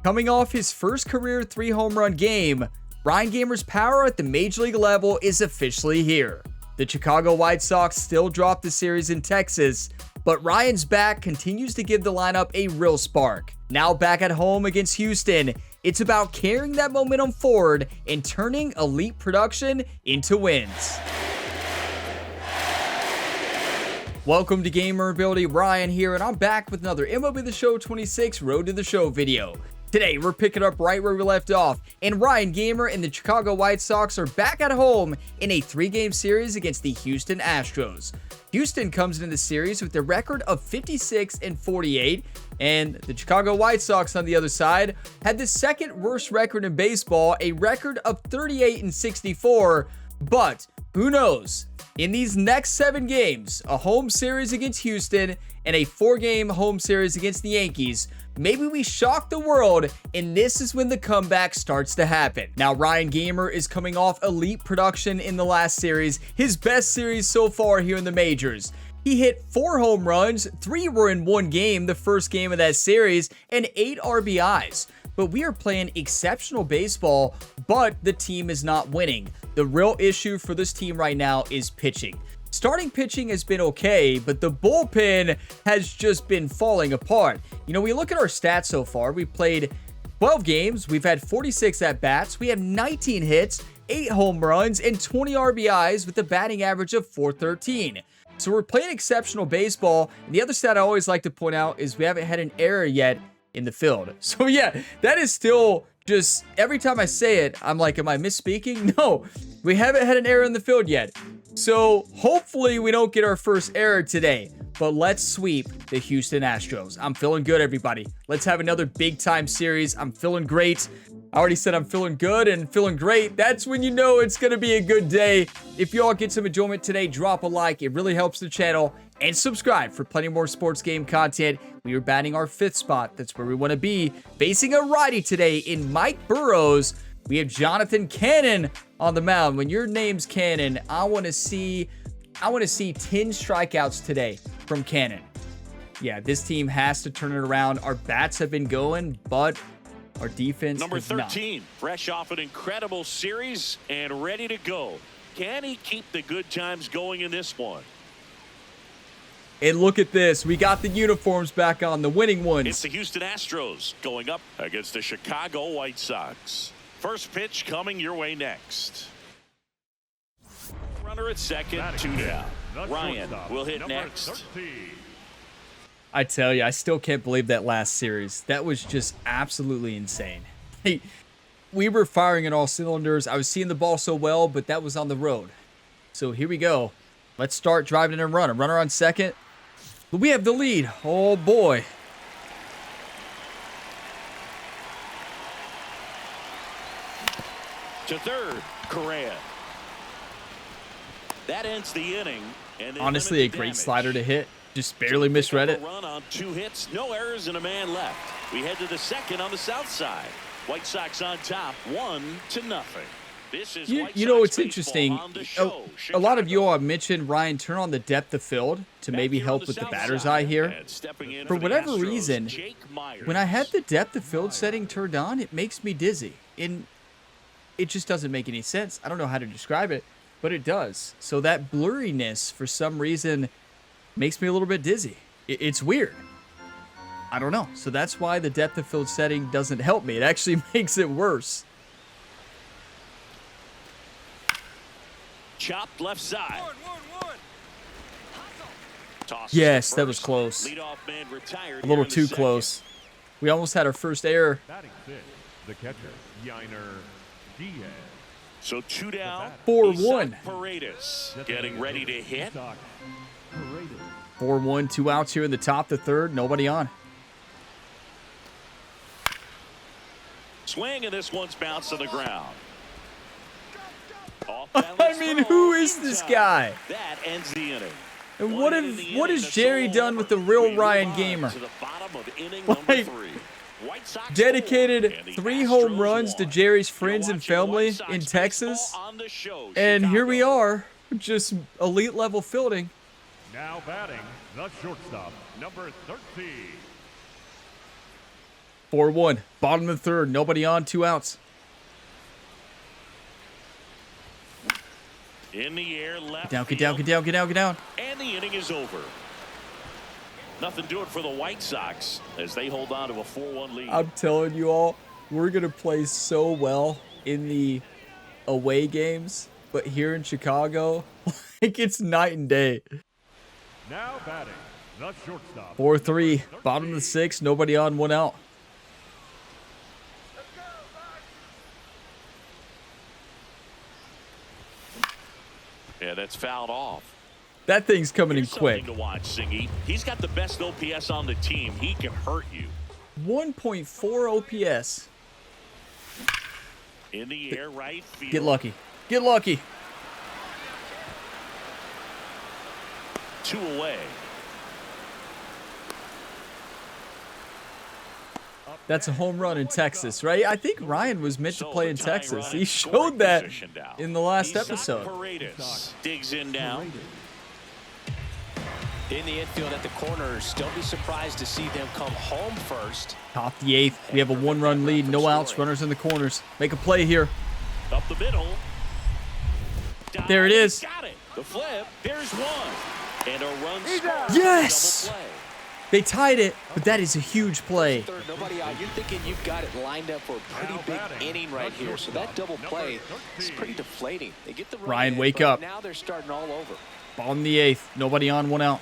Coming off his first career 3-home run game, Ryan Gamer's power at the major league level is officially here. The Chicago White Sox still dropped the series in Texas, but Ryan's bat continues to give the lineup a real spark. Now back at home against Houston, it's about carrying that momentum forward and turning elite production into wins. Welcome to Gamer Ability, Ryan here, and I'm back with another MLB The Show 26 Road to the Show video. Today, we're picking up right where we left off, and Ryan Gamer and the Chicago White Sox are back at home in a 3-game series against the Houston Astros. Houston comes into the series with a record of 56-48, and the Chicago White Sox on the other side had the second worst record in baseball, a record of 38-64, but who knows? In these next 7 games, a home series against Houston and a 4-game home series against the Yankees, maybe we shock the world, and this is when the comeback starts to happen. Now, Ryan Gamer is coming off elite production in the last series, his best series so far here in the majors. He hit 4 home runs, 3 were in one game, the first game of that series, and 8 RBIs. But we are playing exceptional baseball, but the team is not winning. The real issue for this team right now is pitching. Starting pitching has been okay, but the bullpen has just been falling apart. You know, we look at our stats so far. We played 12 games. We've had 46 at-bats. We have 19 hits, 8 home runs, and 20 RBIs with a batting average of .413. So we're playing exceptional baseball. And the other stat I always like to point out is we haven't had an error yet in the field. So yeah, that is still just, every time I say it, I'm like, am I misspeaking? No, we haven't had an error in the field yet. So hopefully we don't get our first error today, but let's sweep the Houston Astros. I'm feeling good, everybody. Let's have another big time series. I'm feeling great. I already said I'm feeling good and feeling great. That's when you know it's going to be a good day. If you all get some enjoyment today, drop a like. It really helps the channel. And subscribe for plenty more sports game content. We are batting our 5th spot. That's where we want to be. Facing a righty today in Mike Burrows. We have Jonathan Cannon on the mound. When your name's Cannon, I want to see 10 strikeouts today from Cannon. Yeah, this team has to turn it around. Our bats have been going, but our defense Number 13, not. fresh off an incredible series and ready to go. Can he keep the good times going in this one? And look at this. We got the uniforms back on, the winning ones. It's the Houston Astros going up against the Chicago White Sox. First pitch coming your way next. Runner at second, 2 down. Ryan will hit next. I tell you, I still can't believe that last series. That was just absolutely insane. Hey, we were firing at all cylinders. I was seeing the ball so well, but that was on the road. So here we go. Let's start driving in a run. A runner on second. But we have the lead. Oh, boy. To third, Correa. That ends the inning. And honestly, a great slider to hit. Just barely misread it. Run on 2 hits, no errors, and a man left. We head to the second on the south side. White Sox on top, 1-0. This is you know, it's interesting. A lot of you all have mentioned, Ryan, turn on the depth of field to maybe help with the batter's eye here. For whatever reason, when I have the depth of field setting turned on, it makes me dizzy. And it just doesn't make any sense. I don't know how to describe it, but it does. So that blurriness, for some reason, makes me a little bit dizzy. It's weird. I don't know. So that's why the depth of field setting doesn't help me. It actually makes it worse. Chopped left side. Yes, that was close. A little too close. We almost had our first error. The catcher, Yiner Diaz. So 2 down. 4-1. Paredes getting ready to hit. 4-1, 2 outs here in the top, the third. Nobody on. Swing, and this one's bounced to the ground. I mean, who is this guy? That ends the inning. And what has Jerry done with the real Ryan Gamer? Like, dedicated 3 home runs to Jerry's friends and family in Texas. And here we are, just elite level fielding. Now batting, the shortstop, number 13. 4-1. Bottom of the third. Nobody on. 2 outs. In the air, left Get down, get down, get down, get down, get down. And the inning is over. Nothing doing for the White Sox as they hold on to a 4-1 lead. I'm telling you all, we're going to play so well in the away games, but here in Chicago, like it's night and day. Now batting, the shortstop. 4-3, bottom of the 6th, nobody on, 1 out. Yeah, that's fouled off. That thing's coming in Here's quick. something to watch, Singy. He's got the best OPS on the team. He can hurt you. 1.4 OPS. In the air, right field. Get lucky. Get lucky. 2 away. That's a home run in Texas, right? I think Ryan was meant to So play the in tying Texas. run He in scoring showed that position now. in the last He's episode. Paredes digs in now. In the infield at the corners, don't be surprised to see them come home first. Top the 8th. We have a 1-run lead. No outs. Runners in the corners. Make a play here. Up the middle. There it is. Got it. The flip. There's one. And a run scored. Yes! Double play. They tied it, but that is a huge play. Third, nobody out. You're thinking you've got it lined up for a pretty big inning right here. So that double play is pretty deflating. They get the run Ryan, in, wake but up. Now they're starting all over. Bottom the 8th. Nobody on, 1 out.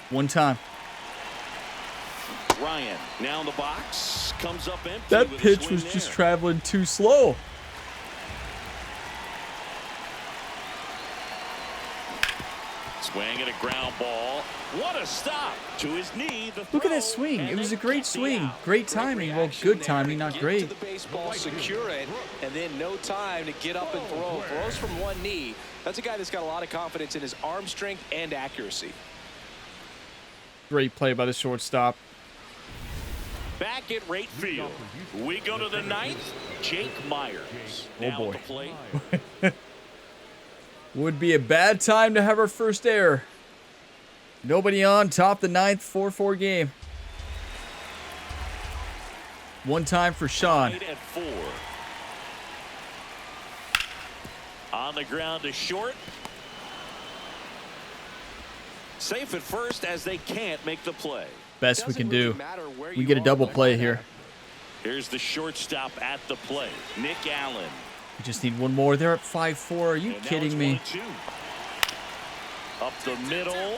1 time. Ryan now in the box. Comes up empty. That with a pitch swing was there. just traveling too slow. Swing at a ground ball. What a stop to his knee. The Look at that throw, swing. and It was they a great get the swing. out. Great timing. Well, good timing, not Get great. to the baseball, secure it, and then no time to get up and throw. Throws from one knee. That's a guy that's got a lot of confidence in his arm strength and accuracy. Great play by the shortstop. Back at right field. We go to the 9th. Jake Myers. Oh, Now boy. at the plate. Would be a bad time to have our first error. Nobody on. Top the 9th. 4-4 game. 1 time for Sean. Right at 4. On the ground to short. Safe at first as they can't make the play. Best we can Doesn't really do. matter where We you get a are double on the play lineup. here. Here's the shortstop at the plate. Nick Allen. We just need 1 more. They're at 5-4. Are you And now kidding it's me? 1-2. Up the middle.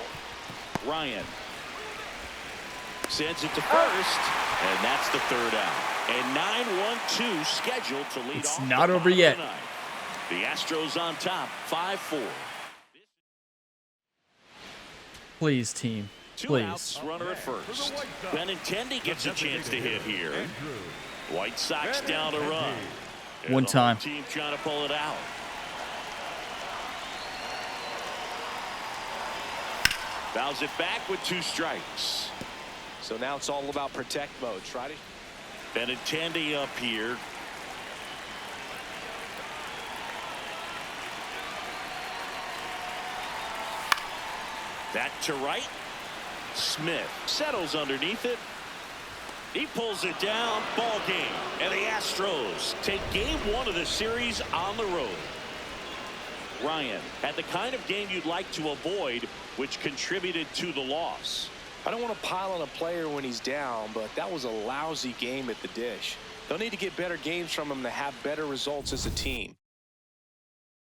Ryan. Sends it to first. And that's the 3rd out. And 9-1-2 scheduled to lead It's off. not the over bottom of yet. the 9th. The Astros on top. 5-4. Please, team. 2 Please. outs, runner at first. Benintendi gets a chance to hit here. White Sox down a run. And 1 the time. whole team trying to pull it out. Fouls it back with 2 strikes. So now it's all about protect mode. Try to. Benintendi up here. That to right. Smith settles underneath it. He pulls it down. Ball game. And the Astros take game 1 of the series on the road. Ryan had the kind of game you'd like to avoid, which contributed to the loss. I don't want to pile on a player when he's down, but that was a lousy game at the dish. They'll need to get better games from him to have better results as a team.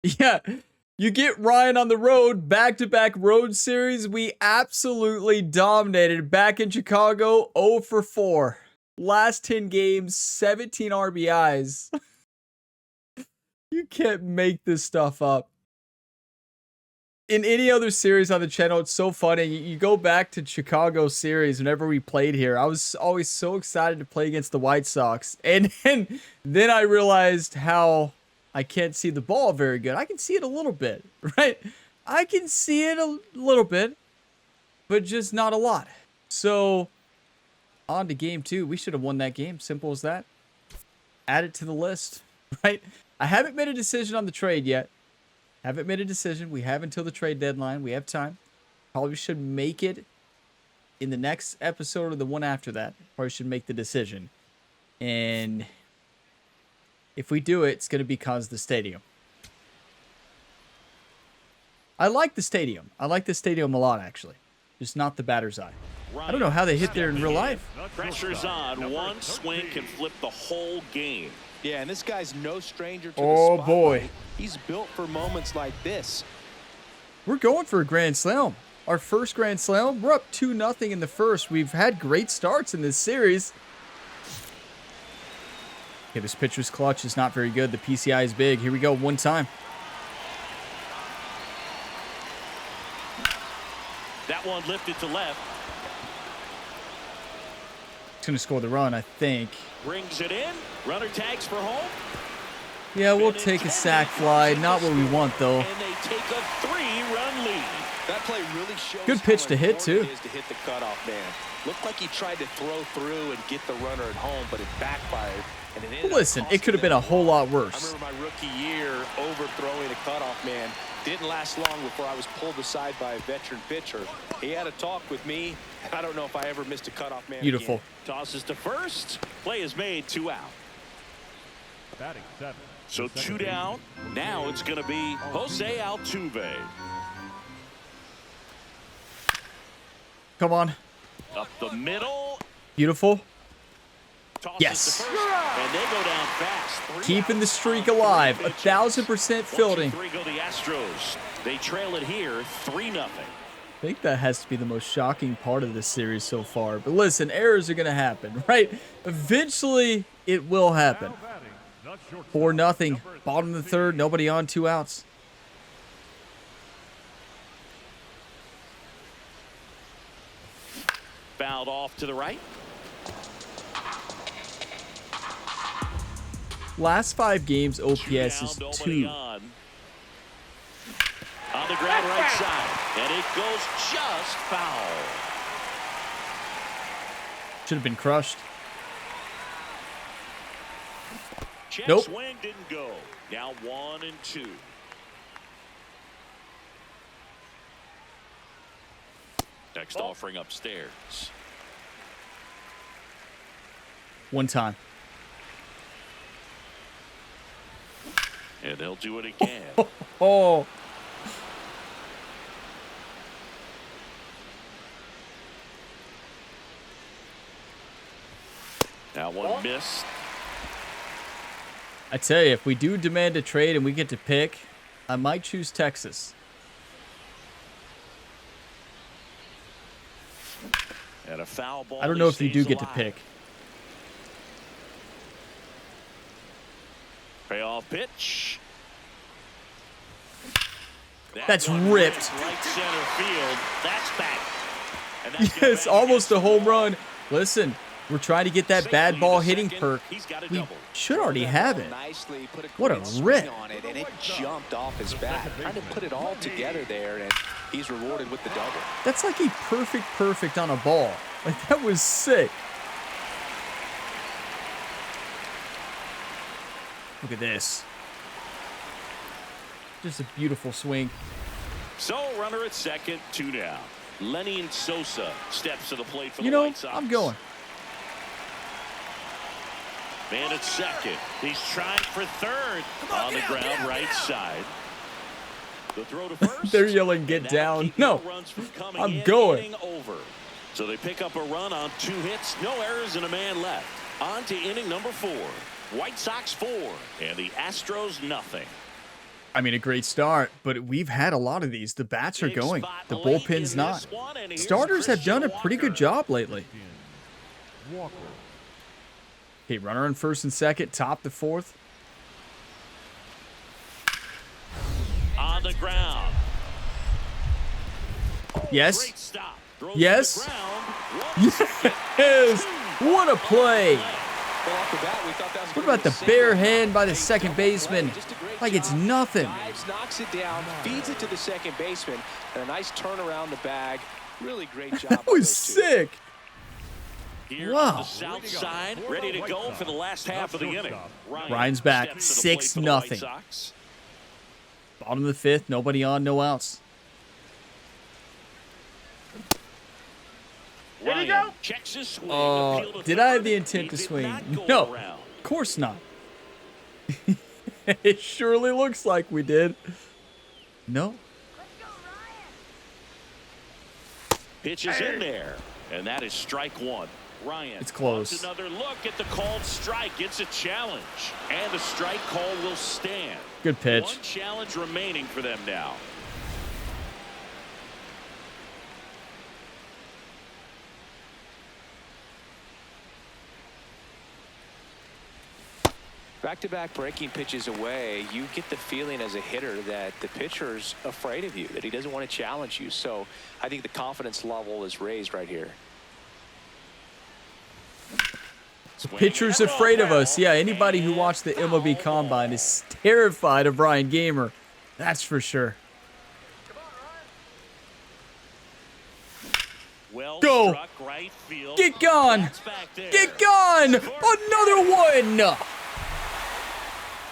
Yeah. You get Ryan on the road, back-to-back road series. We absolutely dominated back in Chicago, 0 for 4. Last 10 games, 17 RBIs. You can't make this stuff up. In any other series on the channel, it's so funny. You go back to Chicago series whenever we played here. I was always so excited to play against the White Sox. And then I realized how I can't see the ball very good. I can see it a little bit, right? I can see it a little bit, but just not a lot. So, on to game 2. We should have won that game. Simple as that. Add it to the list, right? I haven't made a decision on the trade yet. Haven't made a decision. We have until the trade deadline. We have time. Probably should make it in the next episode or the one after that. Probably should make the decision. And if we do it, it's going to be because of the stadium. I like the stadium. I like the stadium a lot, actually. Just not the batter's eye. I don't know how they hit there in real life. Pressure's on. One swing can flip the whole game. Yeah, and this guy's no stranger to the Oh, spotlight. boy. He's built for moments like this. We're going for a grand slam. Our first grand slam. We're up 2-0 in the first. We've had great starts in this series. Okay, this pitcher's clutch is not very good. The PCI is big. Here we go, one time. That one lifted to left. It's going to score the run, I think. Brings it in. Runner tags for home. Yeah, we'll take a sac fly. Not what we want, though. And they take a 3-run lead. That play really shows Good pitch to hit, too. It is to hit the cutoff man. Looked like he tried to throw through and get the runner at home, but it backfired. And it ended up Listen, it could have been a whole lot worse. I remember my rookie year overthrowing a cutoff man. Didn't last long before I was pulled aside by a veteran pitcher. He had a talk with me. I don't know if I ever missed a cutoff man Beautiful. again. Tosses to first. Play is made, 2 out. Batting 7. So 2 down. Now it's going to be Jose Altuve. Come on. Up the middle. Beautiful. Tosses Yes. to first, and they go down fast. 3 Keeping the outs streak on 3 alive. pitches. 1,000% fielding. 1-2-3 go the Astros. They trail it here 3-0. I think that has to be the most shocking part of this series so far. But listen, errors are going to happen, right? Eventually, it will happen. Now batting, the shortstop. 4-0. Bottom of the third. Nobody on, 2 outs. Fouled off to the right. Last 5 games, 2 OPS down, is nobody 2. on the ground right side, and it goes just foul. Should have been crushed. Check Nope. swing didn't go. Now 1-2. Next offering upstairs. One time. And they'll do it again. Oh. That one missed. I tell you, if we do demand a trade and we get to pick, I might choose Texas. And a foul ball. I don't know if you do get to pick. Payoff pitch. That's one ripped. Right center field. That's back. And that's gonna Yes, bang almost a against home the wall. run. Listen, we're trying to get that bad ball hitting perk. We should already have it. Nicely put a What a great swing rip. on it, and it jumped off his bat. Trying to put it all together there, and he's rewarded with the double. That's like a perfect on a ball. Like, that was sick. Look at this. Just a beautiful swing. So runner at second, 2 down. Lenny and Sosa steps to the plate for You the know, White Sox. I'm going. Man at second. He's trying for third. On the ground, right side. The throw to first. They're yelling, "Get And that'll down." keep No, runs from coming I'm in, going. inning over. So they pick up a run on 2 hits, no errors, and a man left. On to inning number 4. White Sox 4 and the Astros nothing. I mean, a great start, but we've had a lot of these. The bats are Big going. spot The late bullpen's in not. this one, and here's Starters have done a pretty good Walker. job lately. Walker. Okay, runner on first and second, top the 4th. On the ground. Yes. Great stop. Throws Yes. to the ground. Yes. What a play. Well, off the bat, we thought that was What gonna about be the a single. bare hand by the A second double play, baseman? just a great Like it's job. nothing. Dives, knocks it down, feeds it to the second baseman, and a nice turn around the bag. Really great job. That by was those two. sick. Here Wow. on the south side, ready to go for the last half of the inning. Ryan's back, steps to the plate for the White 6-0. Sox. Bottom of the 5th, nobody on, no outs. Ryan checks his swing. Appeal to Did I have third. the intent He to did swing? not go No, around. of course not. It surely looks like we did. No. Pitch is in there, and that is strike one. Ryan. It's close. Wants another look at the called strike. It's a challenge, and the strike call will stand. Good pitch. One challenge remaining for them now. Back-to-back breaking pitches away, you get the feeling as a hitter that the pitcher's afraid of you, that he doesn't want to challenge you. So I think the confidence level is raised right here. Pitcher's afraid of us. Yeah, anybody who watched the MLB Combine is terrified of Ryan Gamer. That's for sure. Well Go. struck, right field. Get gone. That's back there. Get gone. Another one.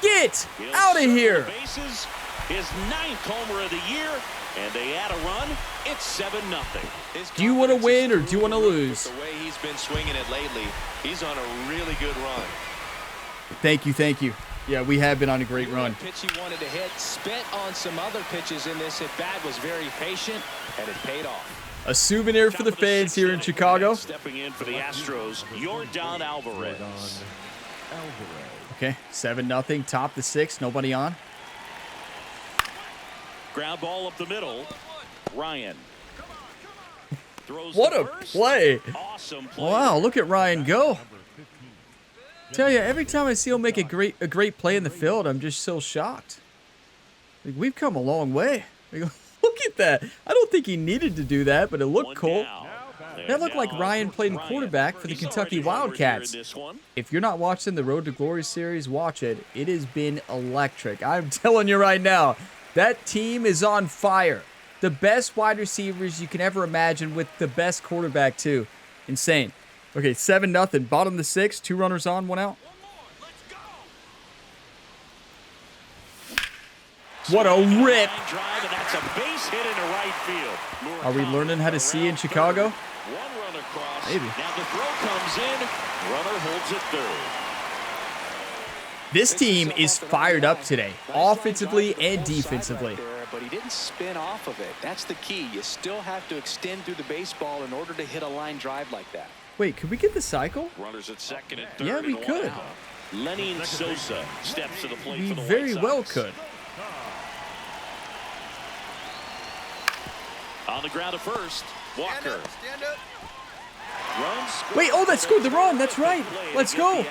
Get He'll out of circle here. the bases, his 9th homer of the year, and they add a run. It's 7-0. Do you want to win or do you want to lose? The way he's been swinging it lately, he's on a really good run. Thank you, thank you. Yeah, we have been on a great run. Pitch he wanted to hit, spent on some other pitches in this at bat, was very patient, and it paid off. A souvenir for the fans here in Chicago. Stepping in for the Astros, Yordan Alvarez. Okay, 7-0, top the 6th, nobody on. Ground ball up the middle. Ryan. Throws What to a first. play. Awesome play. Wow, look at Ryan go. Tell you, every time I see him make a great play in the field, I'm just so shocked. Like, we've come a long way. Like, look at that. I don't think he needed to do that, but it looked One cool. down. That looked like Ryan played in quarterback for the He's Kentucky already homered here Wildcats. in this one. If you're not watching the Road to Glory series, watch it. It has been electric. I'm telling you right now, that team is on fire. The best wide receivers you can ever imagine with the best quarterback, too. Insane. Okay, 7-0, bottom of the 6th, 2 runners on, 1 out. What a rip. Drive, and that's a base hit into right field. Are we learning how to see in Chicago? One run across. Maybe. Now the throw comes in. Runner holds it third. This team is fired up today, offensively and defensively. But he didn't spin off of it. That's the key. You still have to extend through the baseball in order to hit a line drive like that. Wait, could we get the cycle? Runners at second and third. Yeah, we and one could. out. Lenin Sosa steps to the plate We for the very White well Sox. could. On the ground at first, Walker. Runs. Wait, oh, that scored the run. That's right. Let's go.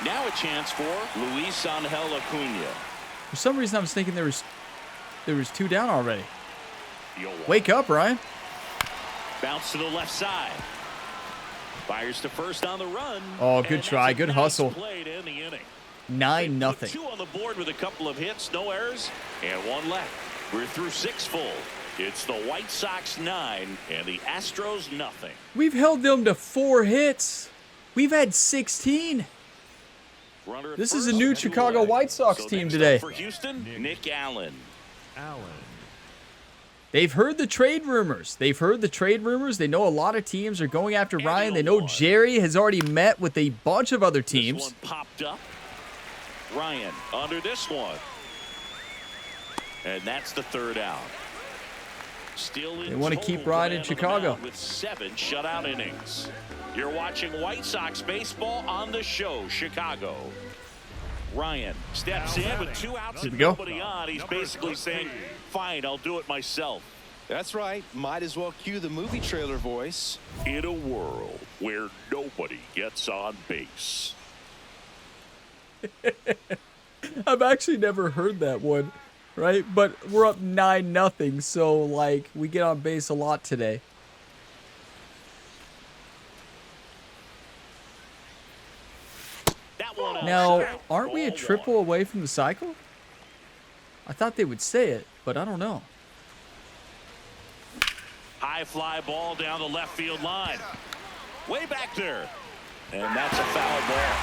Now a chance for Luis Angel Acuna. For some reason, I was thinking there was 2 down already. You'll Wake up, Ryan. bounce to the left side. Fires to first on the run. Oh, good And try. that's a Good nice hustle. play to end the inning. 9-0. 2 on the board with a couple of hits, no errors, and 1 left. We're through 6 full. It's the White Sox 9 and the Astros nothing. We've held them to 4 hits. We've had 16. Runner at This is a first, new 2 Chicago away. White Sox So team next today. up for Houston, Nick Allen. They've heard the trade rumors. They know a lot of teams are going after Ryan. They know Jerry has already met with a bunch of other This teams. one popped up. Ryan under this one. And that's the 3rd out. Still in They wanna total keep Ryan in command of the Chicago. mound with 7 shutout innings. You're watching White Sox baseball on the show, Chicago. Ryan steps in with 2 outs Here we and go. nobody on. He's basically saying, fine, I'll do it myself. That's right. Might as well cue the movie trailer voice. In a world where nobody gets on base. I've actually never heard that one, right? But we're up 9-0, so like we get on base a lot today. That one Now, outside. aren't we a Ball triple 1. away from the cycle? I thought they would say it, but I don't know. High fly ball down the left field line. Way back there. And that's a foul ball.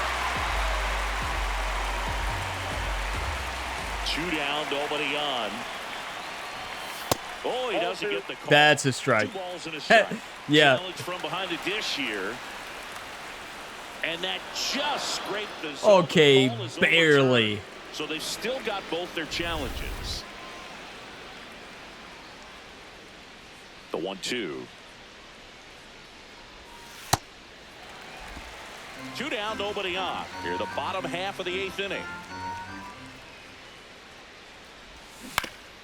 2 down, nobody on. Oh, he doesn't get the call. That's a strike. 2 balls and a strike. Yeah. Challenge from behind the dish here. And that just scraped the zone. Okay, The ball is barely. overturned. So they've still got both their challenges. The 1-2. 2 down, nobody on. Here, the bottom half of the 8th inning.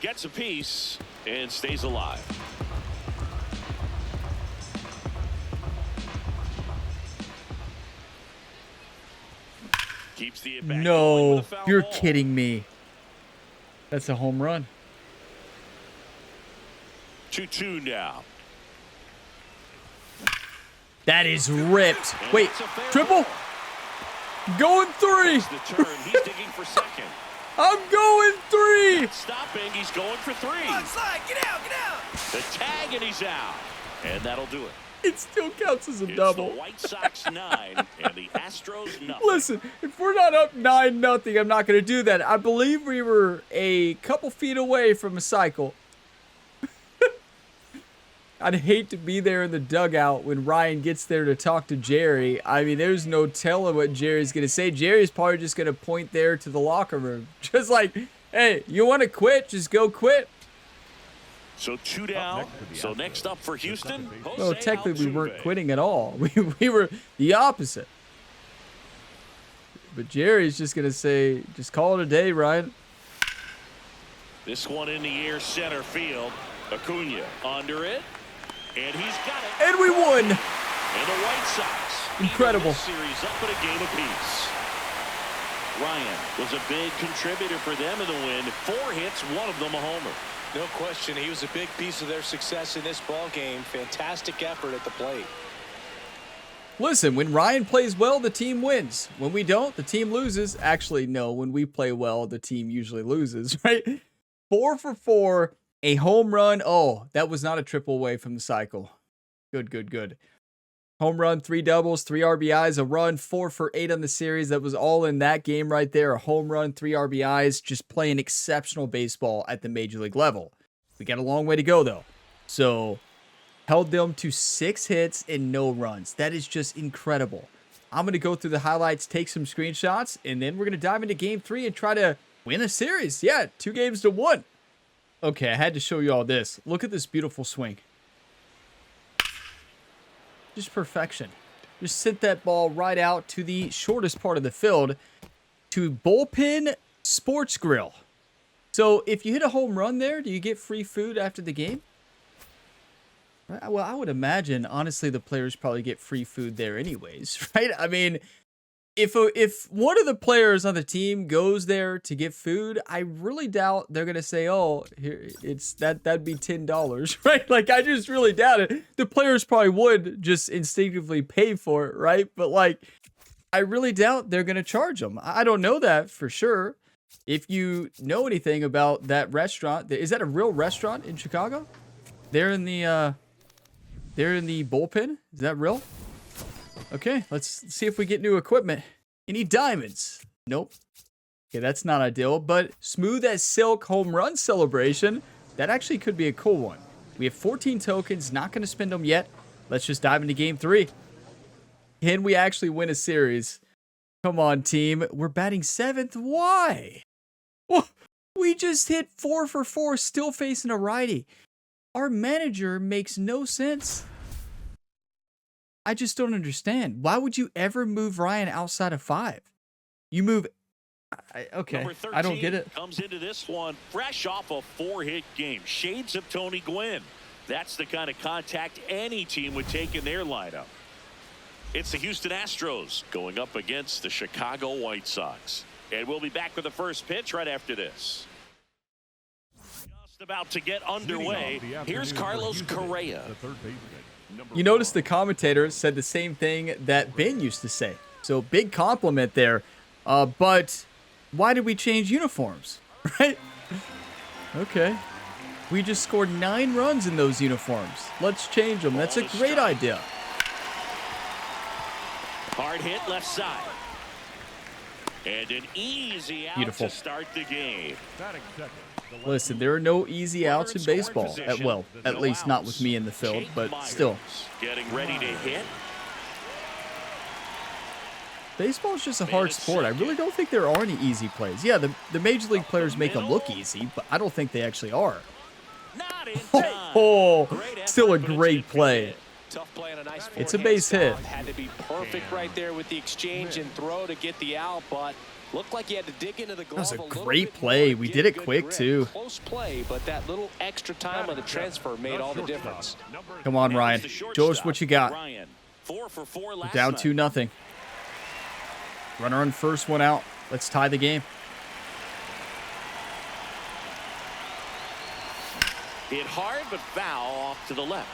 Gets a piece and stays alive. Keeps the at-bat going No, with a foul you're ball. kidding me. That's a home run. 2-2 now. That is ripped. And Wait, that's a fair triple? ball. Going 3. It's the turn. He's digging for second. I'm going 3. Stopping. He's going for 3. Slide, get out, get out. The tag, and he's out. And that'll do it. It still counts as a It's double. the White Sox 9 and the Astros nothing. Listen, if we're not up 9-0, I'm not going to do that. I believe we were a couple feet away from a cycle. I'd hate to be there in the dugout when Ryan gets there to talk to Jerry. I mean, there's no telling what Jerry's going to say. Jerry's probably just going to point there to the locker room. Just like, hey, you want to quit? Just go quit. So 2 down. So next up for Houston, No, Jose technically we weren't Altuve. quitting at all. We were the opposite. But Jerry's just going to say, just call it a day, Ryan. This one in the air, center field. Acuna under it. And he's got it. And we won. And the White Sox. Incredible. Even this series up at a game apiece. Ryan was a big contributor for them in the win. 4 hits, one of them a homer. No question, he was a big piece of their success in this ball game. Fantastic effort at the plate. Listen, when Ryan plays well, the team wins. When we don't, the team loses. Actually, no, when we play well, the team usually loses, right? 4 for 4, a home run. Oh, that was not a triple away from the cycle. Good, good, good. Home run, 3 doubles, 3 RBIs, a run, 4 for 8 on the series. That was all in that game right there. A home run, 3 RBIs, just playing exceptional baseball at the major league level. We got a long way to go, though. So, held them to 6 hits and no runs. That is just incredible. I'm going to go through the highlights, take some screenshots, and then we're going to dive into game 3 and try to win a series. Yeah, 2 games to 1. Okay, I had to show you all this. Look at this beautiful swing. Just perfection. Just sent that ball right out to the shortest part of the field to Bullpen Sports Grill. So if you hit a home run there, do you get free food after the game? Well, I would imagine, honestly, the players probably get free food there anyways, right? I mean, if one of the players on the team goes there to get food, I really doubt they're gonna say, "Oh, here it's that'd be $10," right? Like, I just really doubt it. The players probably would just instinctively pay for it, right? But like, I really doubt they're gonna charge them. I don't know that for sure. If you know anything about that restaurant, is that a real restaurant in Chicago? They're in the bullpen. Is that real? Okay, let's see if we get new equipment. Any diamonds? Nope. Okay, that's not ideal, but smooth as silk home run celebration. That actually could be a cool one. We have 14 tokens, not going to spend them yet. Let's just dive into game 3. Can we actually win a series? Come on, team. We're batting 7th. Why? Well, we just hit 4 for 4, still facing a righty. Our manager makes no sense. I just don't understand. Why would you ever move Ryan outside of 5? You move... okay, Number 13 I don't get it. Comes into this one fresh off a 4-hit game. Shades of Tony Gwynn. That's the kind of contact any team would take in their lineup. It's the Houston Astros going up against the Chicago White Sox. And we'll be back with the first pitch right after this. Just about to get underway. Here's Carlos Correa. You notice the commentator said the same thing that Ben used to say. So big compliment there. But why did we change uniforms? Right? Okay. We just scored 9 runs in those uniforms. Let's change them. That's a great idea. Hard hit left side. And an easy out Beautiful. to start the game. Batting second, Listen, there are no easy outs in baseball. Well, at least not with me in the field, but still. Getting ready to hit. Baseball is just a hard sport. I really don't think there are any easy plays. Yeah, the major league players make them look easy, but I don't think they actually are. Not in time. Oh, still a great play. Tough play on a nice It's a base hit. Had to be perfect right there with the exchange and throw to get the out, but looked like he had to dig into the glove. That was a great play. We did it quick too. Close play, but that little extra time on the transfer made all the difference. Come on, Ryan. Show us what you got. Ryan, 4 for 4 last Down night. 2-0. Runner on first, one out. Let's tie the game. Hit hard, but foul off to the left.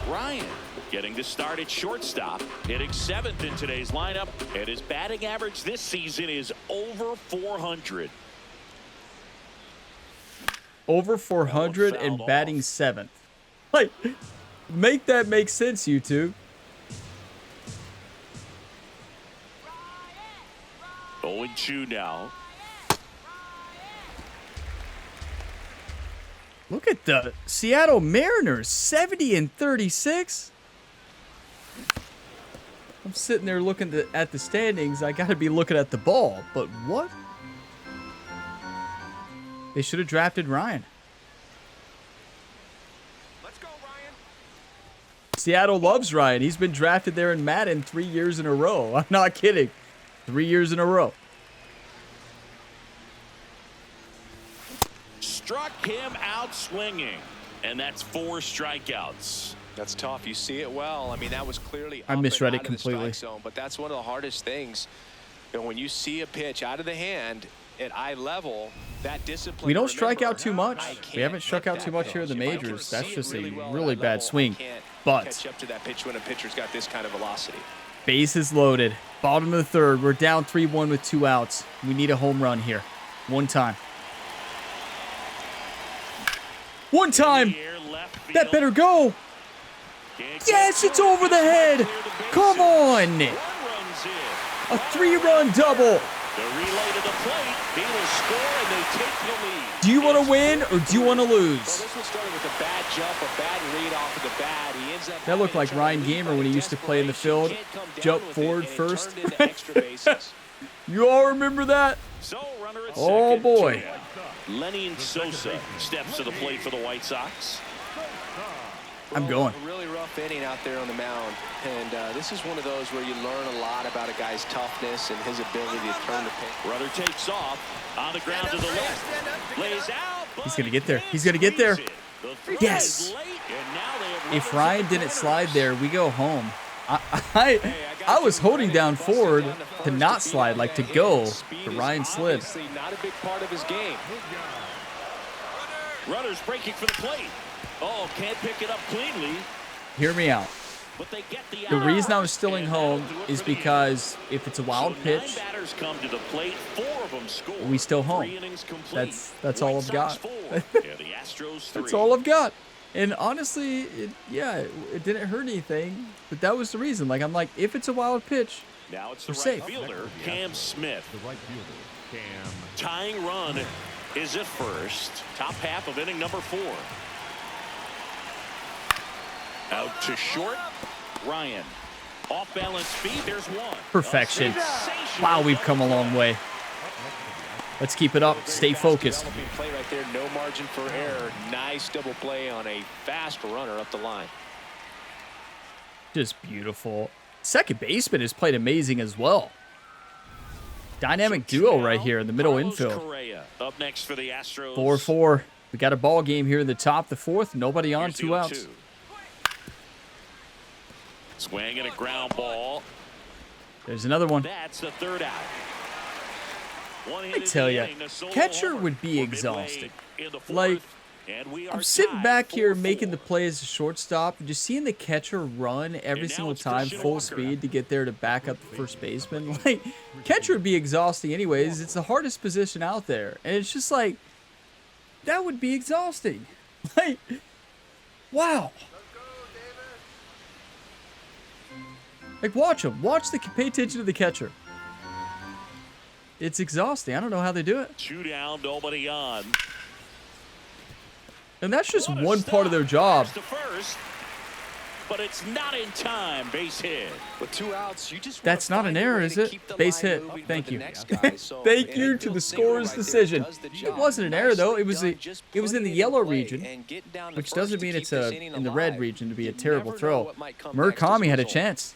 Ryan getting to start at shortstop, hitting 7th in today's lineup, and his batting average this season is over 400. Over 400 and batting 7th. Like, make that make sense, you two. 0-2 now. Look at the Seattle Mariners, 70-36. I'm sitting there looking at the standings. I got to be looking at the ball, but what? They should have drafted Ryan. Let's go, Ryan. Seattle loves Ryan. He's been drafted there in Madden 3 years in a row. I'm not kidding. 3 years in a row. Struck him out swinging, and that's 4 strikeouts. That's tough. You see it well. I mean, that was clearly I up misread and it out of the completely. strike zone, but that's one of the hardest things. You know, when you see a pitch out of the hand at eye level, that discipline. We don't strike remember, out too much. I We can't haven't struck hit out too that much here in the pitch. If I can majors. That's see it just a well at really that bad level, swing. I can't But catch up to that pitch when a pitcher's got this kind of velocity. bases loaded. Bottom of the third. We're down 3-1 with 2 outs. We need a home run here. One time. One time. That better go. Yes, it's over the head. Come on. A 3-run double. The relay to the plate. He will score, and they take the lead. Do you want to win or do you want to Well, lose? this one started with a bad jump, a bad read off of the bat. He ends up That looked like having to Ryan try to Gamer when he used to play in the field. Can't come down Jump with it, forward and it first. turned into extra bases. You all remember that? So, runner at Oh, second, boy. Lenny Sosa steps to the plate for the White Sox. I'm going. A really rough inning out there on the mound, and this is one of those where you learn a lot about a guy's toughness and his ability to turn the pitch. Runner takes off on the ground to the left. Lays out. He's going to get there. He's going to get there. The throw Yes. is late, and now they have If runners Ryan at didn't runners. slide there, we go home. I was holding down forward to not slide, like to go, but Ryan slid. Obviously not a big part of his game. Runners breaking for the plate. Oh, can't pick it up cleanly, Hear me out. but they get the The out. reason I was stealing And home that'll do it is for the because if it's a wild So pitch, 9 batters come to the plate, 4 of them score. we still home. 3 innings complete. That's all White I've got. Sox 4, and the Astros 3. That's all I've got. And honestly, it didn't hurt anything, but that was the reason. Like, I'm like, if it's a wild pitch, Now it's the we're right safe. fielder, Cam Smith. The right fielder, Cam. Tying run is at first. Top half of inning number 4. Out to short. Ryan. Off balance feet. There's one. perfection. Sensational Wow, we've come a long way. Let's keep it up. Stay focused. Developing play right there, no margin for error. Nice double play on a fast runner up the line. Just beautiful. Second baseman has played amazing as well. Dynamic duo right here in the middle Carlos infield. Correa up next for the Astros. 4-4. We got a ball game here in the top of the fourth. Nobody on, Here's the 2 outs. 0-2. Swing and a ground ball. There's another one. That's the 3rd out. I tell ya, catcher would be exhausting. Like, I'm sitting back here making the play as a shortstop and just seeing the catcher run every And now single it's time Christian full Walker. speed to get there to back up the first baseman. Like, catcher would be exhausting anyways. It's the hardest position out there. And it's just like, that would be exhausting. Like, wow. Like, watch him. Pay attention to the catcher. It's exhausting. I don't know how they do it. 2 down, nobody on. And that's just one part of their job. To first, but it's not in time. Base hit. With 2 outs, you just That's not an error, is it? Base hit. Thank you. Thank you to the scorer's decision. It wasn't an error though. It was in the yellow region, which doesn't mean it's in the red region to be a terrible throw. Murakami had a chance.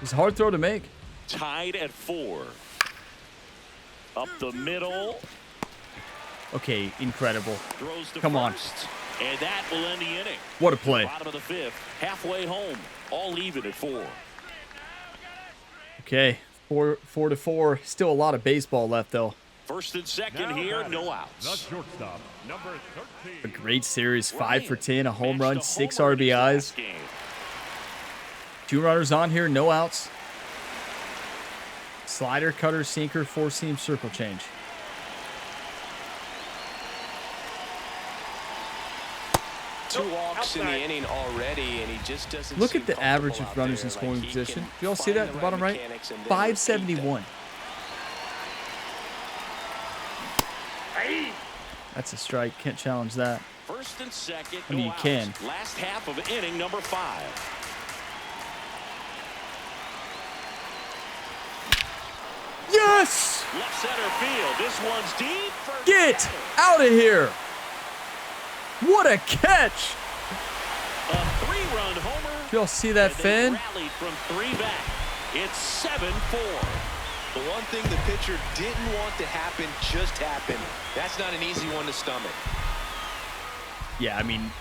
It's a hard throw to make. Tied at 4. Up the middle. Okay, incredible. Throws to Come on. first, and that will end the inning. What a play. Bottom of the 5th, halfway home, all even at 4. Okay, 4-4. Still a lot of baseball left though. First and second Now here, batting, no The outs. shortstop, number A 13. great series, 5 for 10, a home Matched run, a 6 homer in his RBIs. last game. 2 runners on here, no outs. Slider, cutter, sinker, 4-seam, circle change. Two walks in the inning already, and he just doesn't. Look seem at the average comfortable of out runners there. in scoring Like, he position. can Do y'all see find that at the the bottom right? mechanics and then 571. Hey. That's a strike. Can't challenge that. First and second, I mean, no you outs. can. Last half of inning number 5. Yes! Left center field. This one's deep. For Get out of here! What a catch! a 3-run homer. Do y'all see that And they fin? rallied from 3 back. It's 7-4. The one thing the pitcher didn't want to happen just happened. That's not an easy one to stomach. Yeah, I mean,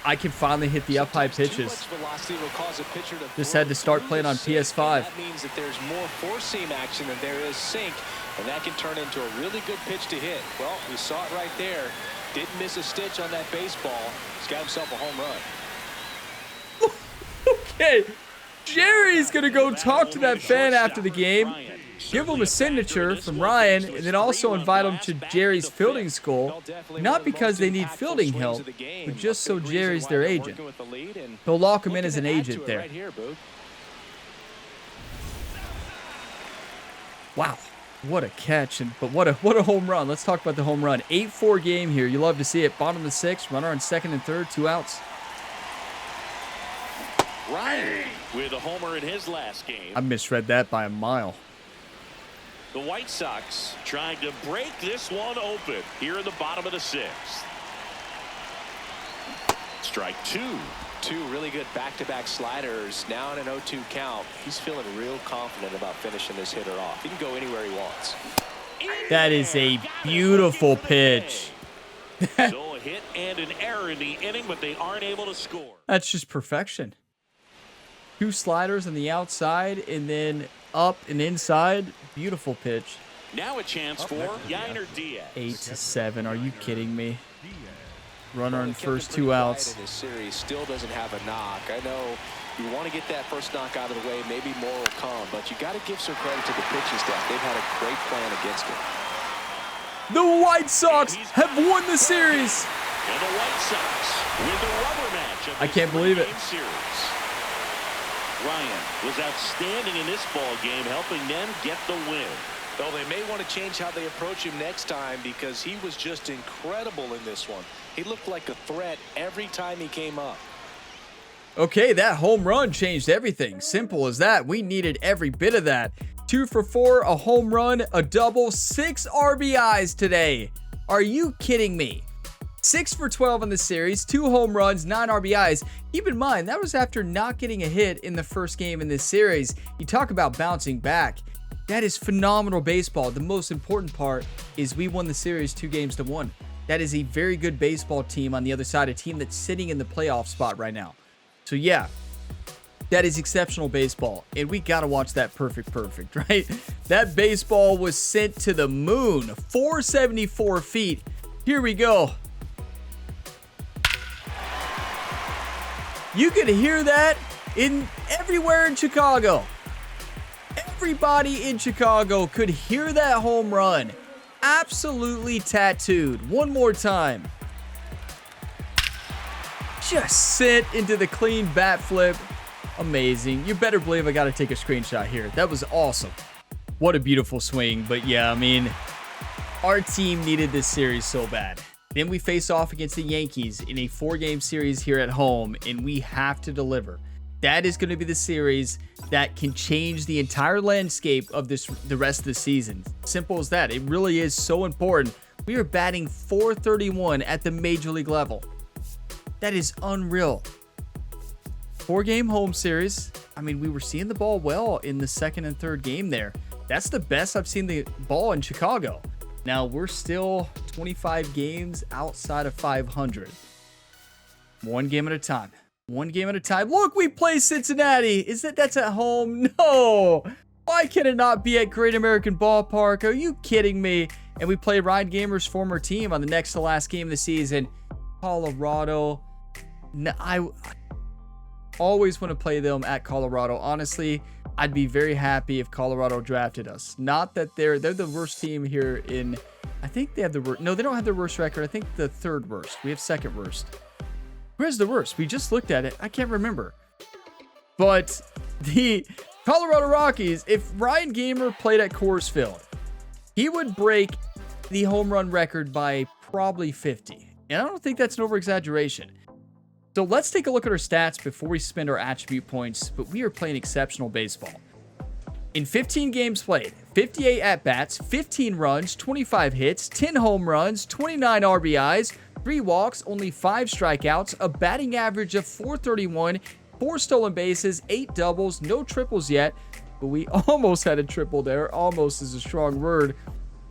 I can finally hit the up-high Sometimes too pitches. much velocity will cause a pitcher to Just throw had to start through playing the on sink, PS5. and that means that there's more four-seam action than there is sink, and that can turn into a really good pitch to hit. Well, we saw it right there. Didn't miss a stitch on that baseball. He's got himself a home run. Okay, Jerry's gonna go talk to that fan after the game, give him a signature from Ryan, and then also invite him to Jerry's fielding school, not because they need fielding help, but just so Jerry's their agent. He'll lock him in as an agent there. Wow, what a catch, but what a home run. Let's talk about the home run. 8-4 game here. You love to see it. Bottom of the 6th, runner on second and third, 2 outs. Ryan with a homer in his last game. I misread that by a mile. The White Sox trying to break this one open here in the bottom of the 6th. Strike 2. 2 really good back-to-back sliders. Now in an 0-2 count. He's feeling real confident about finishing this hitter off. He can go anywhere he wants. That is a beautiful pitch. So a hit and an error in the inning, but they aren't able to score. That's just perfection. 2 sliders on the outside and then up and inside. Beautiful pitch. Now a chance for Yainer Diaz. 8-7. Are you kidding me? Runner on Well, first, Kevin 2 outs. in this series still doesn't have a knock. I know you want to get that first knock out of the way. Maybe more will come, but you got to give some credit to the pitching staff. They've had a great plan against him. The White Sox have won the series. And the White Sox win the rubber match of I this can't believe it. 3-game series. Ryan was outstanding in this ball game, helping them get the win. Though they may want to change how they approach him next time because he was just incredible in this one. He looked like a threat every time he came up. Okay, that home run changed everything. Simple as that. We needed every bit of that. 2 for 4, a home run, a double, 6 RBIs today. Are you kidding me? 6 for 12 in the series, 2 home runs, 9 RBIs. Keep in mind, that was after not getting a hit in the first game in this series. You talk about bouncing back. That is phenomenal baseball. The most important part is we won the series 2-1. That is a very good baseball team on the other side, a team that's sitting in the playoff spot right now. So yeah, that is exceptional baseball, and we gotta watch that perfect, right? That baseball was sent to the moon, 474 feet. Here we go. You could hear that everywhere in Chicago. Everybody in Chicago could hear that home run. Absolutely tattooed. One more time. Just sent into the clean bat flip. Amazing. You better believe I got to take a screenshot here. That was awesome. What a beautiful swing. But yeah, I mean, Our team needed this series so bad. Then we face off against the Yankees in a 4-game series here at home, and we have to deliver. That is going to be the series that can change the entire landscape of the rest of the season. Simple as that. It really is so important. We are batting .431 at the major league level. That is unreal. 4-game home series. I mean, we were seeing the ball well in the second and third game there. That's the best I've seen the ball in Chicago. Now, we're still 25 games outside of 500. One game at a time. One game at a time. Look, we play Cincinnati. That's at home? No. Why can it not be at Great American Ballpark? Are you kidding me? And we play Ryan Gamer's former team on the next to last game of the season. Colorado. No, I always want to play them at Colorado. Honestly, I'd be very happy if Colorado drafted us. Not that they're the worst team here in, I think they have the worst. No, they don't have the worst record. I think the third worst. We have second worst. Where's the worst? We just looked at it. I can't remember. But the Colorado Rockies, if Ryan Gamer played at Coors Field, he would break the home run record by probably 50. And I don't think that's an over-exaggeration. So let's take a look at our stats before we spend our attribute points, but we are playing exceptional baseball. In 15 games played, 58 at-bats, 15 runs, 25 hits, 10 home runs, 29 RBIs, 3 walks, only 5 strikeouts, a batting average of .431, 4 stolen bases, 8 doubles, no triples yet, but we almost had a triple there. Almost is a strong word.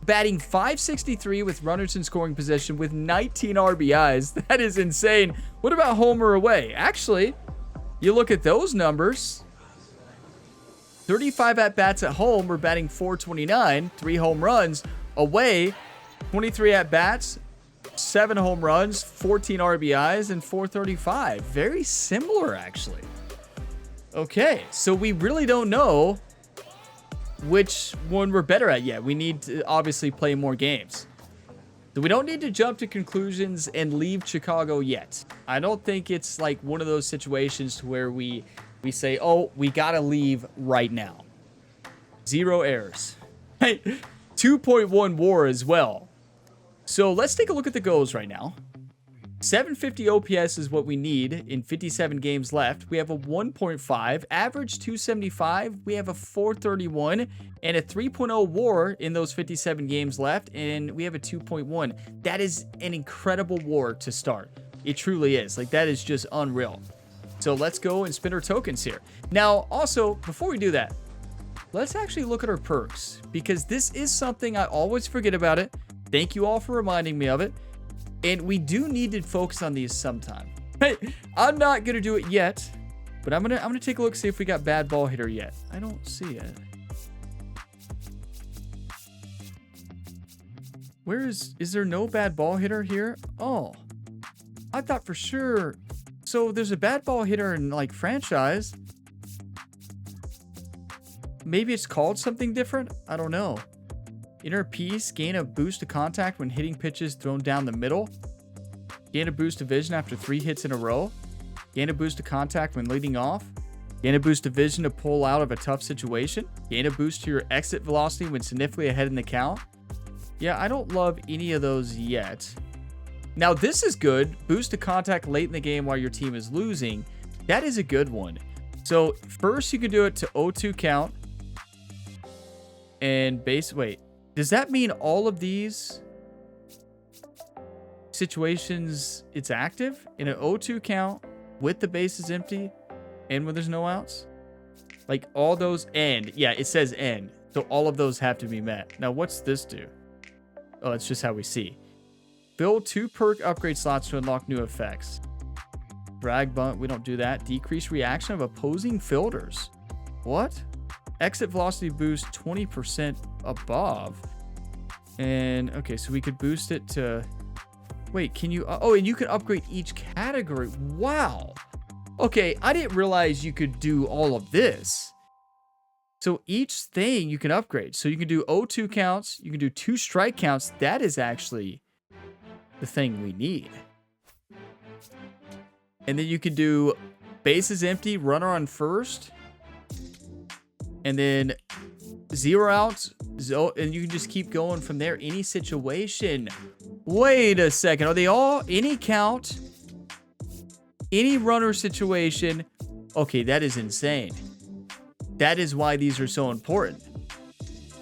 Batting .563 with runners in scoring position with 19 RBIs. That is insane. What about home or away? Actually, you look at those numbers. 35 at-bats at home, we're batting .429, 3 home runs. Away, 23 at-bats, 7 home runs, 14 RBIs, and .435. Very similar, actually. Okay, so we really don't know which one we're better at yet. We need to obviously play more games. So we don't need to jump to conclusions and leave Chicago yet. I don't think it's like one of those situations to where we say, oh, we gotta leave right now. 0 errors. Hey, 2.1 WAR as well. So let's take a look at the goals right now. 750 OPS is what we need in 57 games left. We have a 1.5, average 275. We have a .431 and a 3.0 WAR in those 57 games left, and we have a 2.1. That is an incredible WAR to start. It truly is. Like, that is just unreal. So let's go and spin our tokens here. Now, also, before we do that, let's actually look at our perks, because this is something I always forget about it. Thank you all for reminding me of it. And we do need to focus on these sometime. Hey, I'm not going to do it yet, but I'm gonna take a look, see if we got bad ball hitter yet. I don't see it. Is there no bad ball hitter here? Oh, I thought for sure. So there's a bad ball hitter in like franchise. Maybe it's called something different. I don't know. Inner piece, gain a boost to contact when hitting pitches thrown down the middle. Gain a boost to vision after 3 hits in a row. Gain a boost to contact when leading off. Gain a boost to vision to pull out of a tough situation. Gain a boost to your exit velocity when significantly ahead in the count. Yeah, I don't love any of those yet. Now this is good. Boost to contact late in the game while your team is losing. That is a good one. So first you can do it to 0-2 count. And wait. Does that mean all of these situations it's active in an 0-2 count with the bases empty and when there's no outs? Like all those end. Yeah, it says end. So all of those have to be met. Now what's this do? Oh, it's just how we see. Fill 2 perk upgrade slots to unlock new effects. Drag bunt, we don't do that. Decrease reaction of opposing fielders. What? Exit velocity boost 20% above. And okay, so we could boost it to, wait, can you, oh, and you can upgrade each category. Wow. Okay, I didn't realize you could do all of this. So each thing you can upgrade. So you can do 0-2 counts, you can do 2 strike counts. That is actually the thing we need. And then you can do bases empty, runner on first. And then 0 outs, And you can just keep going from there. Any situation. Wait a second. Are they all any count? Any runner situation? Okay, that is insane. That is why these are so important.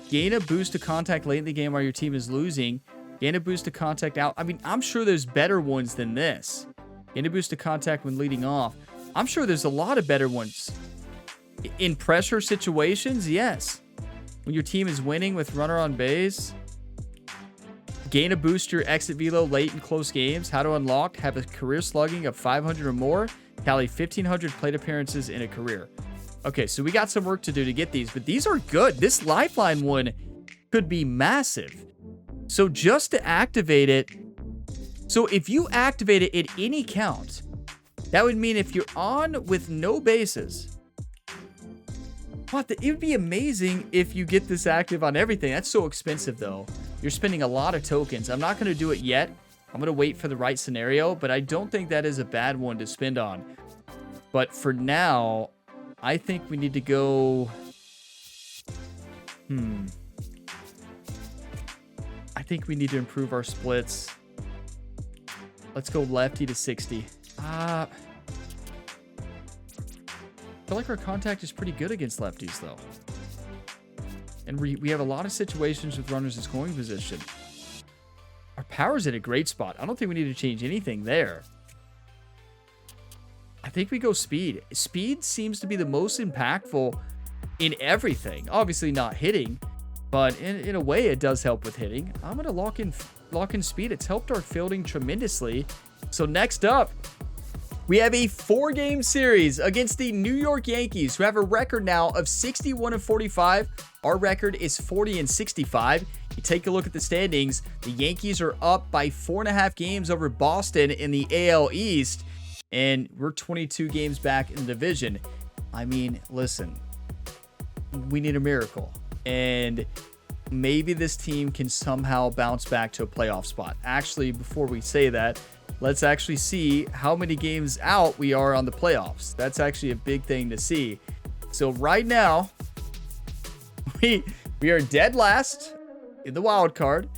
Gain a boost to contact late in the game while your team is losing. Gain a boost to contact out. I mean, I'm sure there's better ones than this. Gain a boost to contact when leading off. I'm sure there's a lot of better ones. In pressure situations, yes. When your team is winning with runner on base. Gain a boost to your exit velo late in close games. How to unlock. Have a career slugging of 500 or more. Tally 1,500 plate appearances in a career. Okay, so we got some work to do to get these, but these are good. This lifeline one could be massive. So just to activate it. So if you activate it at any count, that would mean if you're on with no bases. What? It would be amazing if you get this active on everything. That's so expensive, though. You're spending a lot of tokens. I'm not going to do it yet. I'm going to wait for the right scenario, but I don't think that is a bad one to spend on. But for now, I think we need to go... I think we need to improve our splits. Let's go lefty to 60. I feel like our contact is pretty good against lefties, though. And we have a lot of situations with runners in scoring position. Our power's in a great spot. I don't think we need to change anything there. I think we go speed. Speed seems to be the most impactful in everything. Obviously not hitting, but in a way it does help with hitting. I'm going to lock in speed. It's helped our fielding tremendously. So next up, we have a 4-game series against the New York Yankees, who have a record now of 61-45. Our record is 40-65. You take a look at the standings. The Yankees are up by 4.5 games over Boston in the AL East, and we're 22 games back in the division. I mean, listen, we need a miracle, and maybe this team can somehow bounce back to a playoff spot. Actually, before we say that, let's actually see how many games out we are on the playoffs. That's actually a big thing to see. So right now, we are dead last in the wild card.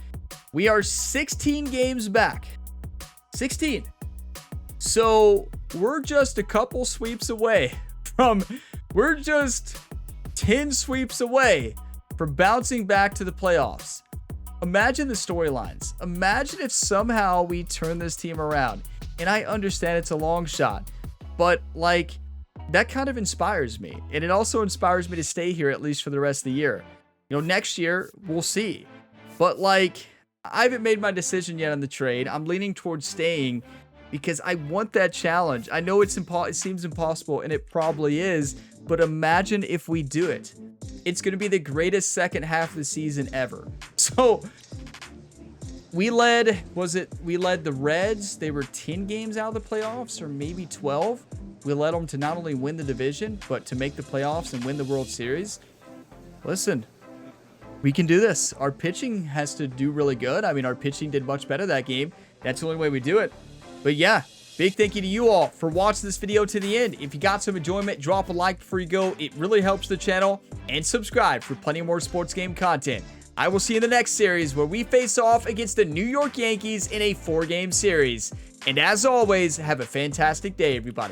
We are 16 games back. 16. So we're just a couple sweeps away from, we're just 10 sweeps away from bouncing back to the playoffs. Imagine the storylines. Imagine if somehow we turn this team around. And I understand it's a long shot, but like, that kind of inspires me. And it also inspires me to stay here at least for the rest of the year. You know, next year, we'll see. But like, I haven't made my decision yet on the trade. I'm leaning towards staying because I want that challenge. I know it seems impossible, and it probably is, but imagine if we do it. It's going to be the greatest second half of the season ever. So we led the Reds. They were 10 games out of the playoffs, or maybe 12. We led them to not only win the division, but to make the playoffs and win the World Series. Listen, we can do this. Our pitching has to do really good. I mean, our pitching did much better that game. That's the only way we do it. But yeah, big thank you to you all for watching this video to the end. If you got some enjoyment, drop a like before you go. It really helps the channel. And subscribe for plenty more sports game content. I will see you in the next series where we face off against the New York Yankees in a 4-game series. And as always, have a fantastic day, everybody.